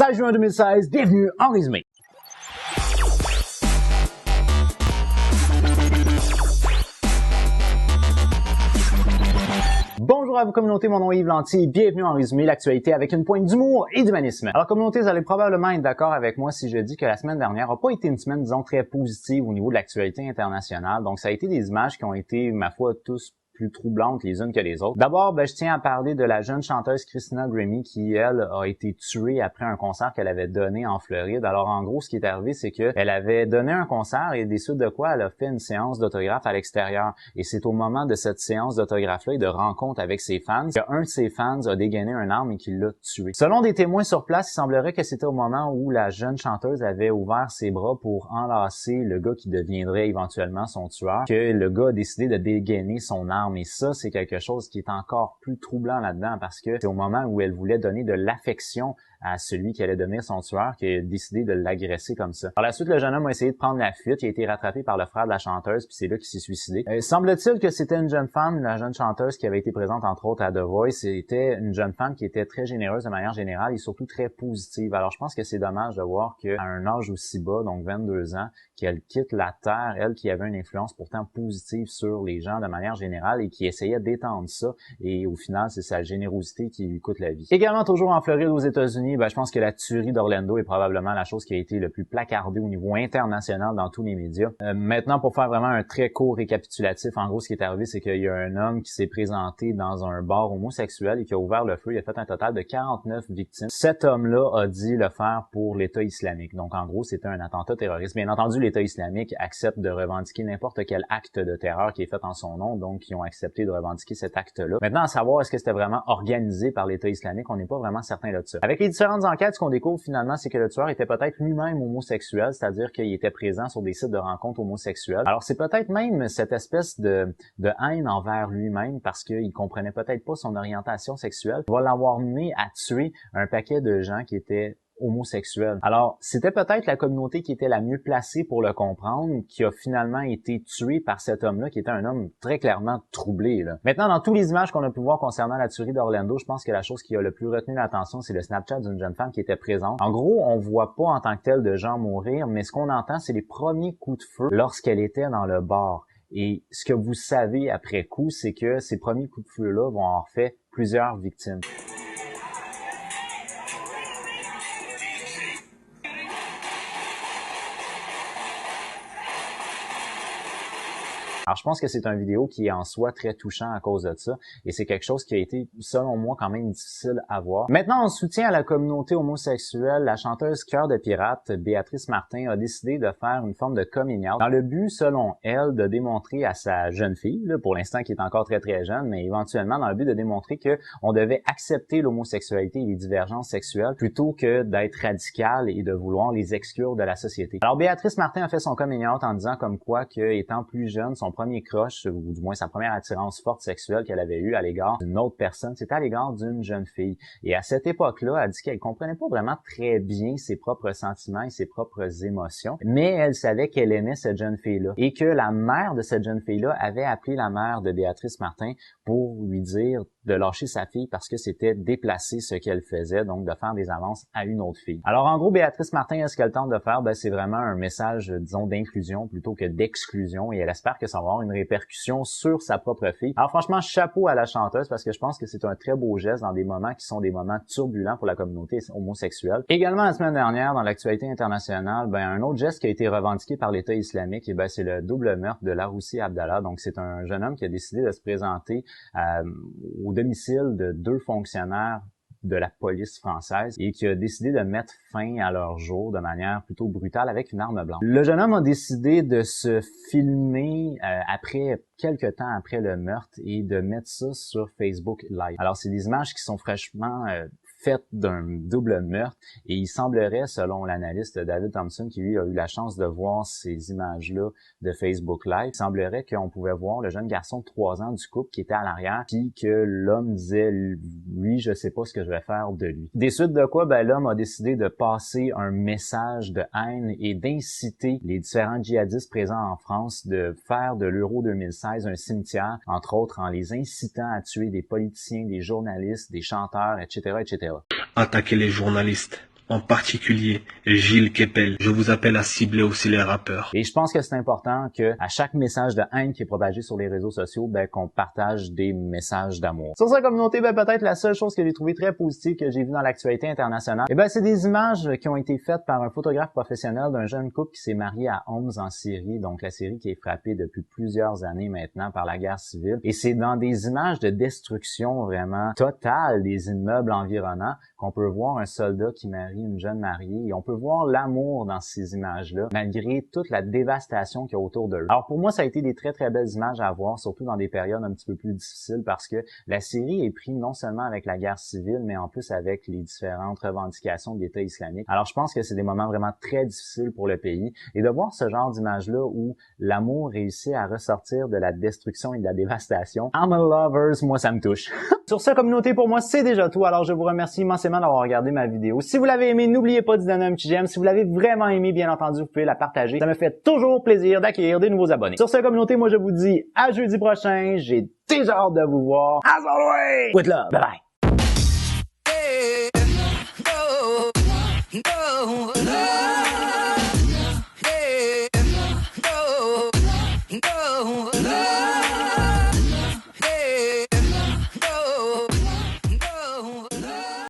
16 juin 2016, bienvenue en résumé. Bonjour à vous communauté, mon nom est Yves Lanty et bienvenue en résumé l'actualité avec une pointe d'humour et d'humanisme. Alors communauté, vous allez probablement être d'accord avec moi si je dis que la semaine dernière n'a pas été une semaine, disons, très positive au niveau de l'actualité internationale. Donc ça a été des images qui ont été, ma foi, tous plus troublantes les unes que les autres. D'abord, je tiens à parler de la jeune chanteuse Christina Grimmie qui, elle, a été tuée après un concert qu'elle avait donné en Floride. Alors, en gros, ce qui est arrivé, c'est qu'elle avait donné un concert et des suites de quoi elle a fait une séance d'autographe à l'extérieur. Et c'est au moment de cette séance d'autographe-là et de rencontre avec ses fans qu'un de ses fans a dégainé une arme et qu'il l'a tué. Selon des témoins sur place, il semblerait que c'était au moment où la jeune chanteuse avait ouvert ses bras pour enlacer le gars qui deviendrait éventuellement son tueur, que le gars a décidé de dégainer son arme. Et ça, c'est quelque chose qui est encore plus troublant là-dedans parce que c'est au moment où elle voulait donner de l'affection à celui qui allait devenir son tueur qu'elle a décidé de l'agresser comme ça. Par la suite, le jeune homme a essayé de prendre la fuite, il a été rattrapé par le frère de la chanteuse, puis c'est là qu'il s'est suicidé. Semble-t-il que c'était une jeune femme, la jeune chanteuse qui avait été présente entre autres à The Voice, c'était une jeune femme qui était très généreuse de manière générale et surtout très positive. Alors je pense que c'est dommage de voir qu'à un âge aussi bas, donc 22 ans, qu'elle quitte la Terre, elle qui avait une influence pourtant positive sur les gens de manière générale et qui essayait d'étendre ça, et au final, c'est sa générosité qui lui coûte la vie. Également toujours en Floride aux États-Unis, je pense que la tuerie d'Orlando est probablement la chose qui a été le plus placardée au niveau international dans tous les médias. Maintenant, pour faire vraiment un très court récapitulatif, en gros, ce qui est arrivé, c'est qu'il y a un homme qui s'est présenté dans un bar homosexuel et qui a ouvert le feu. Il a fait un total de 49 victimes. Cet homme-là a dit le faire pour l'État islamique. Donc, en gros, c'était un attentat terroriste. Bien entendu, l'État islamique accepte de revendiquer n'importe quel acte de terreur qui est fait en son nom. Donc, ils ont accepté de revendiquer cet acte-là. Maintenant, à savoir, est-ce que c'était vraiment organisé par l'État islamique? On n'est pas vraiment certain de ça. Avec les différentes enquêtes, ce qu'on découvre finalement, c'est que le tueur était peut-être lui-même homosexuel, c'est-à-dire qu'il était présent sur des sites de rencontres homosexuelles. Alors, c'est peut-être même cette espèce de haine envers lui-même parce qu'il comprenait peut-être pas son orientation sexuelle, qui va l'avoir mené à tuer un paquet de gens qui étaient homosexuel. Alors, c'était peut-être la communauté qui était la mieux placée pour le comprendre, qui a finalement été tué par cet homme-là, qui était un homme très clairement troublé, là. Maintenant, dans toutes les images qu'on a pu voir concernant la tuerie d'Orlando, je pense que la chose qui a le plus retenu l'attention, c'est le Snapchat d'une jeune femme qui était présente. En gros, on voit pas en tant que tel de gens mourir, mais ce qu'on entend, c'est les premiers coups de feu lorsqu'elle était dans le bar. Et ce que vous savez après coup, c'est que ces premiers coups de feu-là vont avoir fait plusieurs victimes. Alors, je pense que c'est une vidéo qui est en soi très touchant à cause de ça, et c'est quelque chose qui a été, selon moi, quand même difficile à voir. Maintenant, en soutien à la communauté homosexuelle, la chanteuse Cœur de Pirate, Béatrice Martin, a décidé de faire une forme de coming out, dans le but, selon elle, de démontrer à sa jeune fille, là, pour l'instant qui est encore très très jeune, mais éventuellement dans le but de démontrer que on devait accepter l'homosexualité et les divergences sexuelles plutôt que d'être radical et de vouloir les exclure de la société. Alors, Béatrice Martin a fait son coming out en disant comme quoi que, étant plus jeune, son premier crush, ou du moins sa première attirance forte sexuelle qu'elle avait eue à l'égard d'une autre personne, c'était à l'égard d'une jeune fille. Et à cette époque-là, elle dit qu'elle comprenait pas vraiment très bien ses propres sentiments et ses propres émotions, mais elle savait qu'elle aimait cette jeune fille-là. Et que la mère de cette jeune fille-là avait appelé la mère de Béatrice Martin pour lui dire de lâcher sa fille parce que c'était déplacer ce qu'elle faisait, donc de faire des avances à une autre fille. Alors en gros, Béatrice Martin, ce qu'elle tente de faire, c'est vraiment un message, disons, d'inclusion plutôt que d'exclusion, et elle espère que ça va avoir une répercussion sur sa propre fille. Alors franchement, chapeau à la chanteuse parce que je pense que c'est un très beau geste dans des moments qui sont des moments turbulents pour la communauté homosexuelle. Également, la semaine dernière, dans l'actualité internationale, un autre geste qui a été revendiqué par l'État islamique, c'est le double meurtre de Laroussi Abdallah. Donc c'est un jeune homme qui a décidé de se présenter au domicile de 2 fonctionnaires de la police française et qui a décidé de mettre fin à leur jour de manière plutôt brutale avec une arme blanche. Le jeune homme a décidé de se filmer quelques temps après le meurtre et de mettre ça sur Facebook Live. Alors, c'est des images qui sont fraîchement faites d'un double meurtre et il semblerait, selon l'analyste David Thompson, qui lui a eu la chance de voir ces images-là de Facebook Live, il semblerait qu'on pouvait voir le jeune garçon de 3 ans du couple qui était à l'arrière puis que l'homme disait, lui, je sais pas ce que je vais faire de lui. Des suites de quoi, l'homme a décidé de passer un message de haine et d'inciter les différents djihadistes présents en France de faire de l'Euro 2016 un cimetière, entre autres en les incitant à tuer des politiciens, des journalistes, des chanteurs, etc., etc. Attaquer les journalistes, en particulier Gilles Kepel. Je vous appelle à cibler aussi les rappeurs. Et je pense que c'est important que à chaque message de haine qui est propagé sur les réseaux sociaux, qu'on partage des messages d'amour. Sur sa communauté, peut-être la seule chose que j'ai trouvé très positive que j'ai vue dans l'actualité internationale, c'est des images qui ont été faites par un photographe professionnel d'un jeune couple qui s'est marié à Homs en Syrie, donc la Syrie qui est frappée depuis plusieurs années maintenant par la guerre civile. Et c'est dans des images de destruction vraiment totale des immeubles environnants qu'on peut voir un soldat qui marie une jeune mariée, et on peut voir l'amour dans ces images-là, malgré toute la dévastation qu'il y a autour de eux. Alors pour moi, ça a été des très très belles images à voir, surtout dans des périodes un petit peu plus difficiles, parce que la Syrie est prise non seulement avec la guerre civile, mais en plus avec les différentes revendications de l'État islamique. Alors je pense que c'est des moments vraiment très difficiles pour le pays, et de voir ce genre d'images-là où l'amour réussit à ressortir de la destruction et de la dévastation, I'm a lovers, moi ça me touche. Sur ce, communauté, pour moi, c'est déjà tout. Alors, je vous remercie immensément d'avoir regardé ma vidéo. Si vous l'avez aimé, n'oubliez pas d'y donner un petit j'aime. Si vous l'avez vraiment aimé, bien entendu, vous pouvez la partager. Ça me fait toujours plaisir d'accueillir des nouveaux abonnés. Sur ce, communauté, moi, je vous dis à jeudi prochain. J'ai déjà hâte de vous voir. As always, with love. Bye bye.